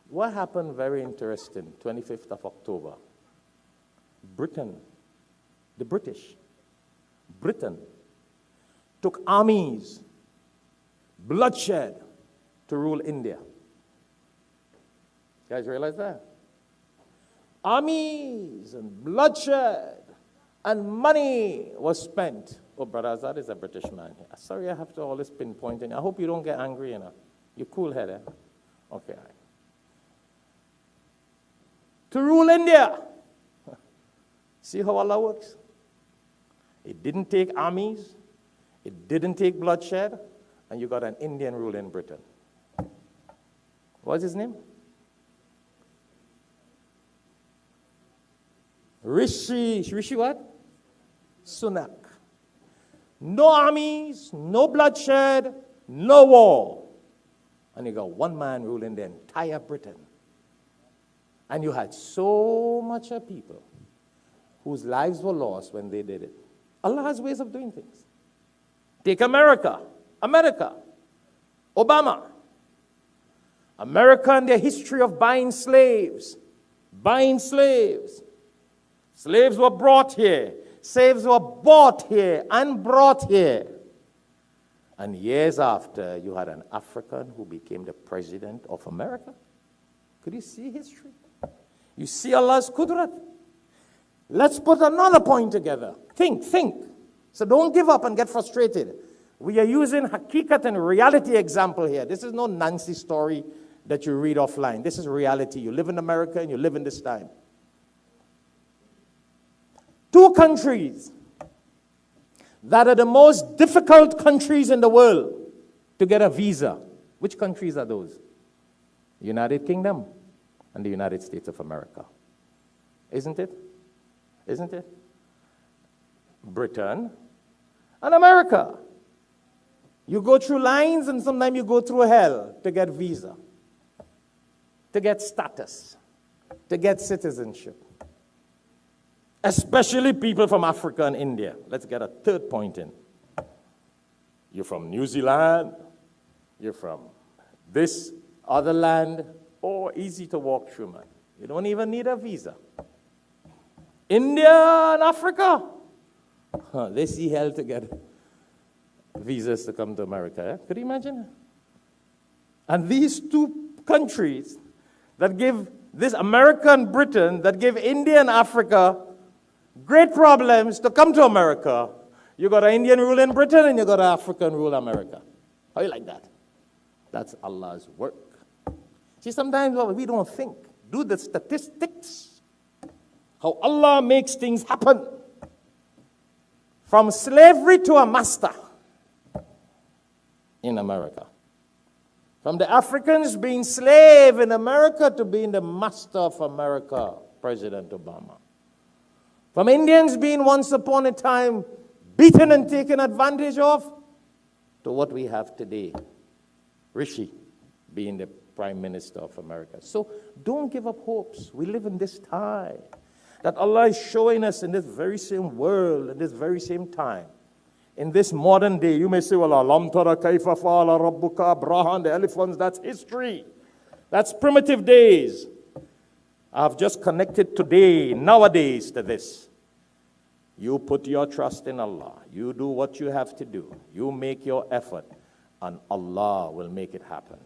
What happened, very interesting, 25th of October? Britain, the Britain took armies, bloodshed, to rule India. You guys realize that? Armies and bloodshed and money was spent. Oh, brother Azad is a British man here. Sorry I have to always pinpoint it. I hope you don't get angry, you know. You're cool-headed. Okay. To rule India. See how Allah works? It didn't take armies. It didn't take bloodshed. And you got an Indian rule in Britain. What's his name? Rishi what? Sunak. No armies, no bloodshed, no war. And you got one man ruling the entire Britain. And you had so much of people whose lives were lost when they did it. Allah has ways of doing things. Take America. Obama. America and their history of buying slaves. Slaves were brought here. Slaves were bought here and brought here. And years after, you had an African who became the president of America. Could you see history? You see Allah's qudrat. Let's put another point together. Think. So don't give up and get frustrated. We are using hakikat and reality example here. This is no Nancy story that you read offline. This is reality. You live in America and you live in this time. 2 countries that are the most difficult countries in the world to get a visa. Which countries are those? United Kingdom and the United States of America. Isn't it? Britain and America. You go through lines and sometimes you go through hell to get visa, to get status, to get citizenship. Especially people from Africa and India. Let's get a third point in. You're from New Zealand, you're from this other land, easy to walk through, man. You don't even need a visa. India and Africa, they see hell to get visas to come to America. Eh? Could you imagine? And these 2 countries that give this America and Britain, that give India and Africa great problems to come to America. You got an Indian rule in Britain and you got an African rule in America. How you like that? That's Allah's work. See, sometimes we don't think. Do the statistics. How Allah makes things happen. From slavery to a master in America. From the Africans being slave in America to being the master of America, President Obama. From Indians being once upon a time beaten and taken advantage of to what we have today. Rishi being the Prime Minister of America. So don't give up hopes. We live in this time that Allah is showing us in this very same world, in this very same time. In this modern day, you may say, well, Alam tara kaifa fa'ala rabbuka Abrahan, the elephants, that's history. That's primitive days. I've just connected today, nowadays, to this. You put your trust in Allah. You do what you have to do. You make your effort, and Allah will make it happen.